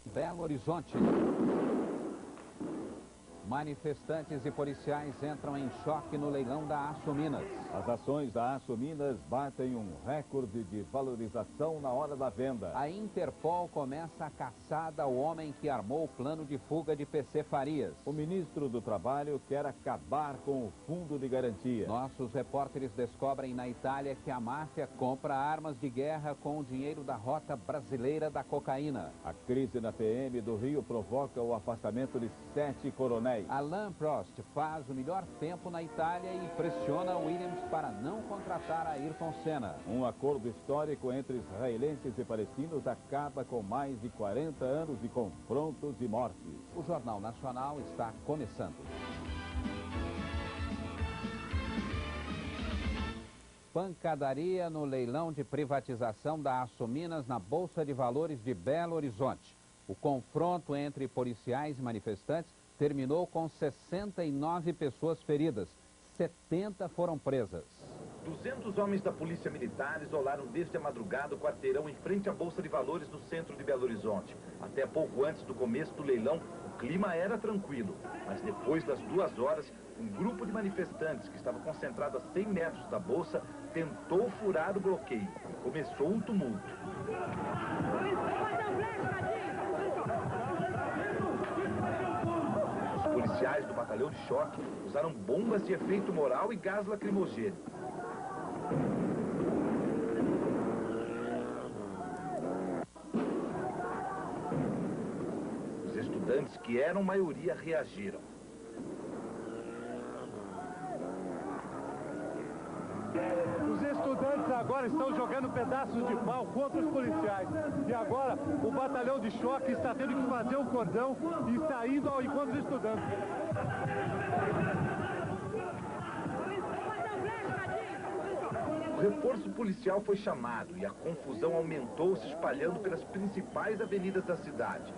Belo Horizonte. Manifestantes e policiais entram em choque no leilão da Açominas. As ações da Açominas batem um recorde de valorização na hora da venda. A Interpol começa a caçada ao homem que armou o plano de fuga de PC Farias. O ministro do Trabalho quer acabar com o fundo de garantia. Nossos repórteres descobrem na Itália que a máfia compra armas de guerra com o dinheiro da rota brasileira da cocaína. A crise na PM do Rio provoca o afastamento de 7 coronéis. Alain Prost faz o melhor tempo na Itália e pressiona Williams para não contratar Ayrton Senna. Um acordo histórico entre israelenses e palestinos acaba com mais de 40 anos de confrontos e mortes. O Jornal Nacional está começando. Pancadaria no leilão de privatização da Açominas na Bolsa de Valores de Belo Horizonte. O confronto entre policiais e manifestantes terminou com 69 pessoas feridas. 70 foram presas. 200 homens da Polícia Militar isolaram desde a madrugada o quarteirão em frente à Bolsa de Valores no centro de Belo Horizonte. Até pouco antes do começo do leilão, o clima era tranquilo. Mas depois das 2 horas, um grupo de manifestantes que estava concentrado a 100 metros da Bolsa tentou furar o bloqueio e começou o tumulto. Os policiais do batalhão de choque usaram bombas de efeito moral e gás lacrimogêneo. Os estudantes, que eram maioria, reagiram. Os estudantes agora estão jogando pedaços de pau contra os policiais. E agora o batalhão de choque está tendo que fazer um cordão e está indo ao encontro dos estudantes. O reforço policial foi chamado e a confusão aumentou, se espalhando pelas principais avenidas da cidade.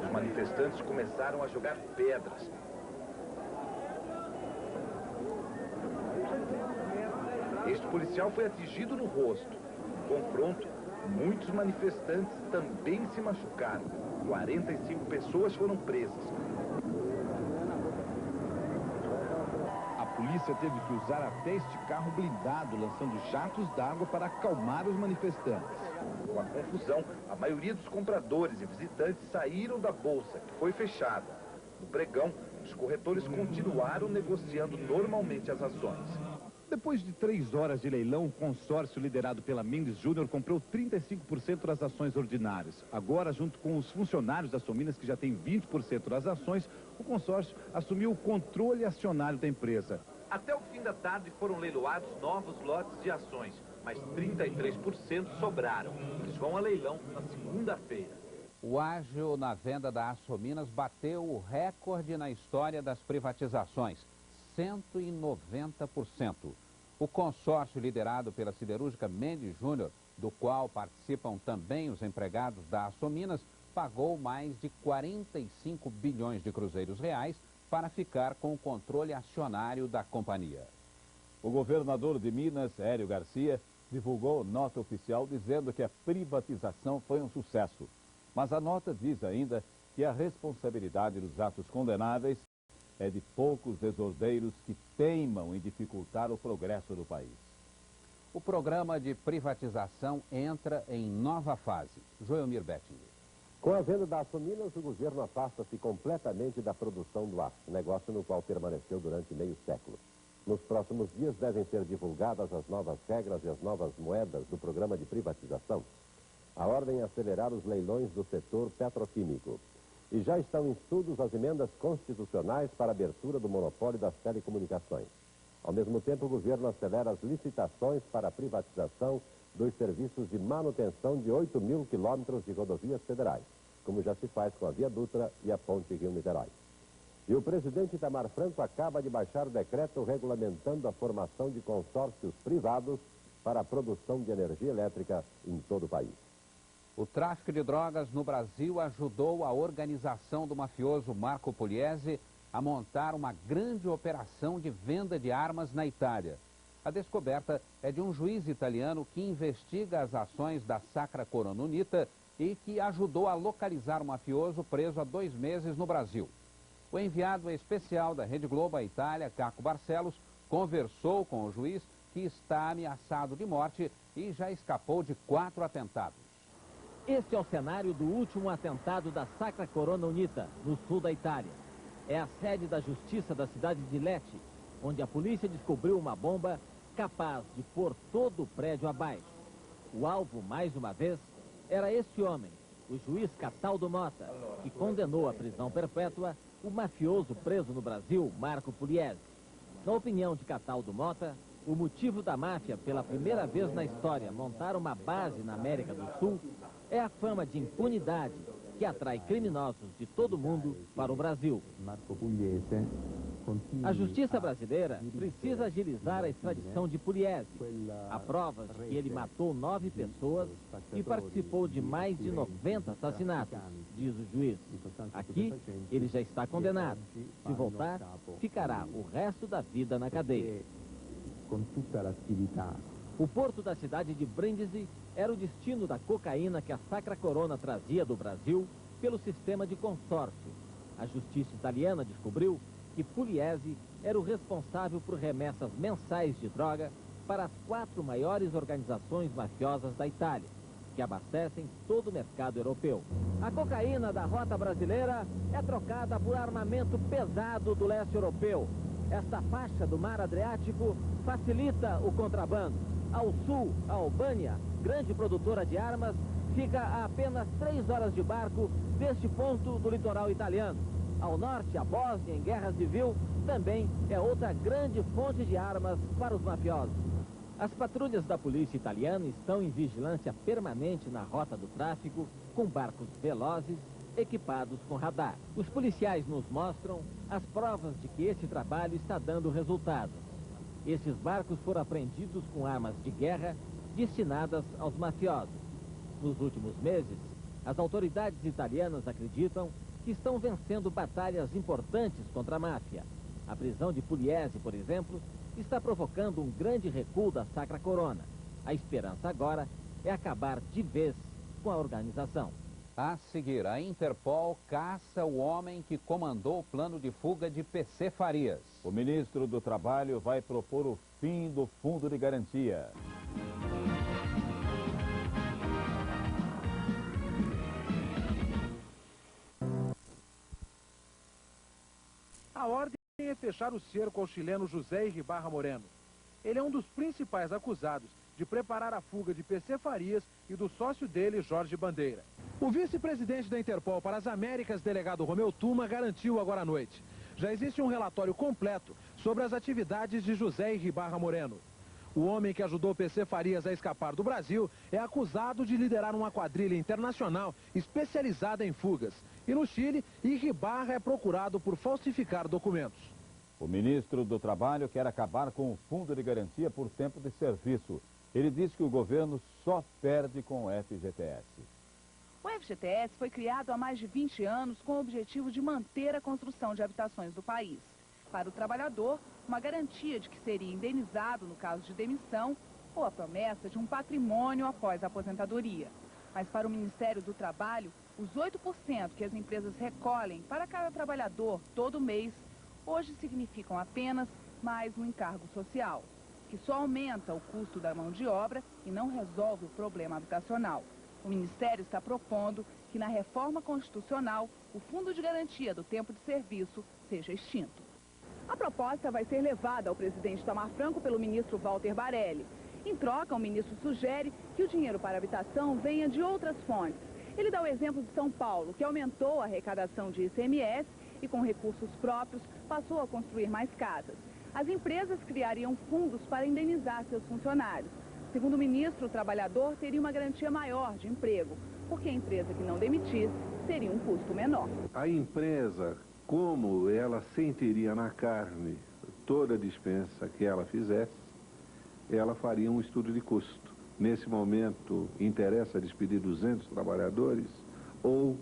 Os manifestantes começaram a jogar pedras. Este policial foi atingido no rosto. No confronto, muitos manifestantes também se machucaram. 45 pessoas foram presas. A polícia teve que usar até este carro blindado, lançando jatos d'água para acalmar os manifestantes. Com a confusão, a maioria dos compradores e visitantes saíram da bolsa, que foi fechada. No pregão, os corretores continuaram negociando normalmente as ações. Depois de 3 horas de leilão, o consórcio liderado pela Mendes Júnior comprou 35% das ações ordinárias. Agora, junto com os funcionários da Açominas, que já têm 20% das ações, o consórcio assumiu o controle acionário da empresa. Até o fim da tarde foram leiloados novos lotes de ações, mas 33% sobraram. Eles vão a leilão na segunda-feira. O ágio na venda da Açominas bateu o recorde na história das privatizações. 190%. O consórcio liderado pela siderúrgica Mendes Júnior, do qual participam também os empregados da Açominas, pagou mais de 45 bilhões de cruzeiros reais para ficar com o controle acionário da companhia. O governador de Minas, Hélio Garcia, divulgou nota oficial dizendo que a privatização foi um sucesso. Mas a nota diz ainda que a responsabilidade dos atos condenáveis é de poucos desordeiros que teimam em dificultar o progresso do país. O programa de privatização entra em nova fase. Joelmir Bettinger. Com a venda da Açominas, o governo afasta-se completamente da produção do aço, negócio no qual permaneceu durante meio século. Nos próximos dias devem ser divulgadas as novas regras e as novas moedas do programa de privatização. A ordem é acelerar os leilões do setor petroquímico. E já estão em estudos as emendas constitucionais para a abertura do monopólio das telecomunicações. Ao mesmo tempo, o governo acelera as licitações para a privatização dos serviços de manutenção de 8 mil quilômetros de rodovias federais, como já se faz com a Via Dutra e a Ponte Rio-Niterói. E o presidente Itamar Franco acaba de baixar o decreto regulamentando a formação de consórcios privados para a produção de energia elétrica em todo o país. O tráfico de drogas no Brasil ajudou a organização do mafioso Marco Pugliese a montar uma grande operação de venda de armas na Itália. A descoberta é de um juiz italiano que investiga as ações da Sacra Corona Unita e que ajudou a localizar um mafioso preso há 2 meses no Brasil. O enviado especial da Rede Globo à Itália, Caco Barcelos, conversou com o juiz, que está ameaçado de morte e já escapou de 4 atentados. Este é o cenário do último atentado da Sacra Corona Unita, no sul da Itália. É a sede da justiça da cidade de Lecce, onde a polícia descobriu uma bomba capaz de pôr todo o prédio abaixo. O alvo, mais uma vez, era este homem, o juiz Cataldo Mota, que condenou à prisão perpétua o mafioso preso no Brasil, Marco Pugliese. Na opinião de Cataldo Mota, o motivo da máfia, pela primeira vez na história, montar uma base na América do Sul é a fama de impunidade que atrai criminosos de todo mundo para o Brasil. A justiça brasileira precisa agilizar a extradição de Pugliese. Há provas de que ele matou 9 pessoas e participou de mais de 90 assassinatos, diz o juiz. Aqui, ele já está condenado. Se voltar, ficará o resto da vida na cadeia. O porto da cidade de Brindisi era o destino da cocaína que a Sacra Corona trazia do Brasil pelo sistema de consórcio. A justiça italiana descobriu que Pugliese era o responsável por remessas mensais de droga para as 4 maiores organizações mafiosas da Itália, que abastecem todo o mercado europeu. A cocaína da rota brasileira é trocada por armamento pesado do leste europeu. Esta faixa do mar Adriático facilita o contrabando. Ao sul, a Albânia, grande produtora de armas, fica a apenas 3 horas de barco deste ponto do litoral italiano. Ao norte, a Bósnia, em guerra civil, também é outra grande fonte de armas para os mafiosos. As patrulhas da polícia italiana estão em vigilância permanente na rota do tráfico, com barcos velozes equipados com radar. Os policiais nos mostram as provas de que esse trabalho está dando resultados. Esses barcos foram apreendidos com armas de guerra destinadas aos mafiosos. Nos últimos meses, as autoridades italianas acreditam que estão vencendo batalhas importantes contra a máfia. A prisão de Pugliese, por exemplo, está provocando um grande recuo da Sacra Corona. A esperança agora é acabar de vez com a organização. A seguir, a Interpol caça o homem que comandou o plano de fuga de PC Farias. O ministro do Trabalho vai propor o fim do Fundo de Garantia. A ordem é fechar o cerco ao chileno José Iribarra Moreno. Ele é um dos principais acusados de preparar a fuga de PC Farias e do sócio dele, Jorge Bandeira. O vice-presidente da Interpol para as Américas, delegado Romeu Tuma, garantiu agora à noite. Já existe um relatório completo sobre as atividades de José Iribarra Moreno. O homem que ajudou PC Farias a escapar do Brasil é acusado de liderar uma quadrilha internacional especializada em fugas. E no Chile, Iribarra é procurado por falsificar documentos. O ministro do Trabalho quer acabar com o Fundo de Garantia por tempo de serviço. Ele diz que o governo só perde com o FGTS. O FGTS foi criado há mais de 20 anos com o objetivo de manter a construção de habitações do país. Para o trabalhador, uma garantia de que seria indenizado no caso de demissão ou a promessa de um patrimônio após a aposentadoria. Mas para o Ministério do Trabalho, os 8% que as empresas recolhem para cada trabalhador todo mês, hoje significam apenas mais um encargo social, que só aumenta o custo da mão de obra e não resolve o problema habitacional. O Ministério está propondo que na reforma constitucional, o Fundo de Garantia do Tempo de Serviço seja extinto. A proposta vai ser levada ao presidente Itamar Franco pelo ministro Walter Barelli. Em troca, o ministro sugere que o dinheiro para habitação venha de outras fontes. Ele dá o exemplo de São Paulo, que aumentou a arrecadação de ICMS e com recursos próprios passou a construir mais casas. As empresas criariam fundos para indenizar seus funcionários. Segundo o ministro, o trabalhador teria uma garantia maior de emprego, porque a empresa que não demitisse teria um custo menor. A empresa, como ela sentiria na carne toda a dispensa que ela fizesse, ela faria um estudo de custo. Nesse momento, interessa despedir 200 trabalhadores ou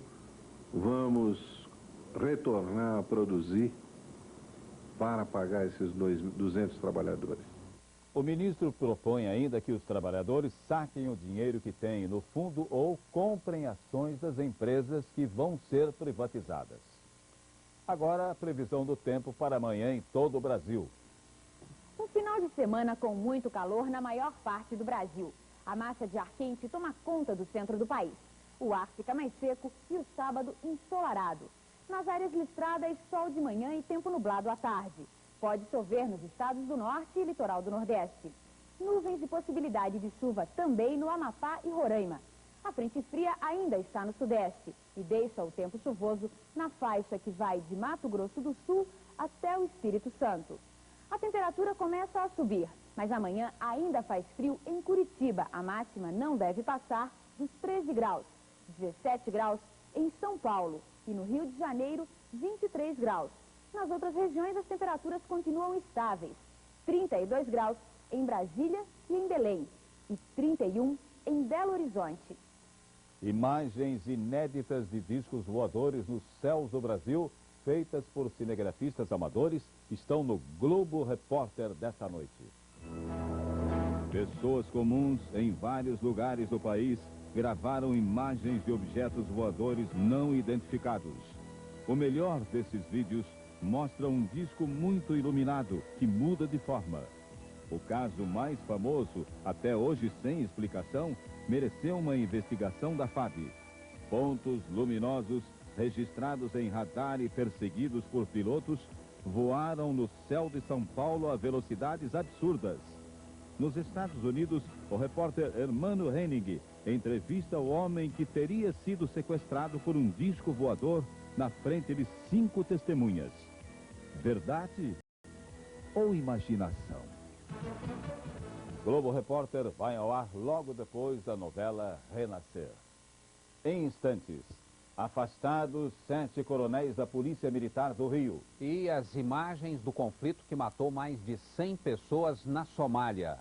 vamos retornar a produzir para pagar esses 200 trabalhadores. O ministro propõe ainda que os trabalhadores saquem o dinheiro que têm no fundo ou comprem ações das empresas que vão ser privatizadas. Agora, a previsão do tempo para amanhã em todo o Brasil. Um final de semana com muito calor na maior parte do Brasil. A massa de ar quente toma conta do centro do país. O ar fica mais seco e o sábado ensolarado. Nas áreas listradas, sol de manhã e tempo nublado à tarde. Pode chover nos estados do norte e litoral do nordeste. Nuvens e possibilidade de chuva também no Amapá e Roraima. A frente fria ainda está no sudeste e deixa o tempo chuvoso na faixa que vai de Mato Grosso do Sul até o Espírito Santo. A temperatura começa a subir, mas amanhã ainda faz frio em Curitiba. A máxima não deve passar dos 13 graus, 17 graus em São Paulo e no Rio de Janeiro, 23 graus. Nas outras regiões, as temperaturas continuam estáveis. 32 graus em Brasília e em Belém e 31 em Belo Horizonte. Imagens inéditas de discos voadores nos céus do Brasil, feitas por cinegrafistas amadores, estão no Globo Repórter desta noite. Pessoas comuns em vários lugares do país gravaram imagens de objetos voadores não identificados. O melhor desses vídeos mostra um disco muito iluminado que muda de forma. O caso mais famoso, até hoje sem explicação, mereceu uma investigação da FAB. Pontos luminosos, registrados em radar e perseguidos por pilotos, voaram no céu de São Paulo a velocidades absurdas. Nos Estados Unidos, o repórter Hermano Henning entrevista o homem que teria sido sequestrado por um disco voador na frente de 5 testemunhas. Verdade ou imaginação? Globo Repórter vai ao ar logo depois da novela Renascer. Em instantes, afastados 7 coronéis da Polícia Militar do Rio. E as imagens do conflito que matou mais de 100 pessoas na Somália.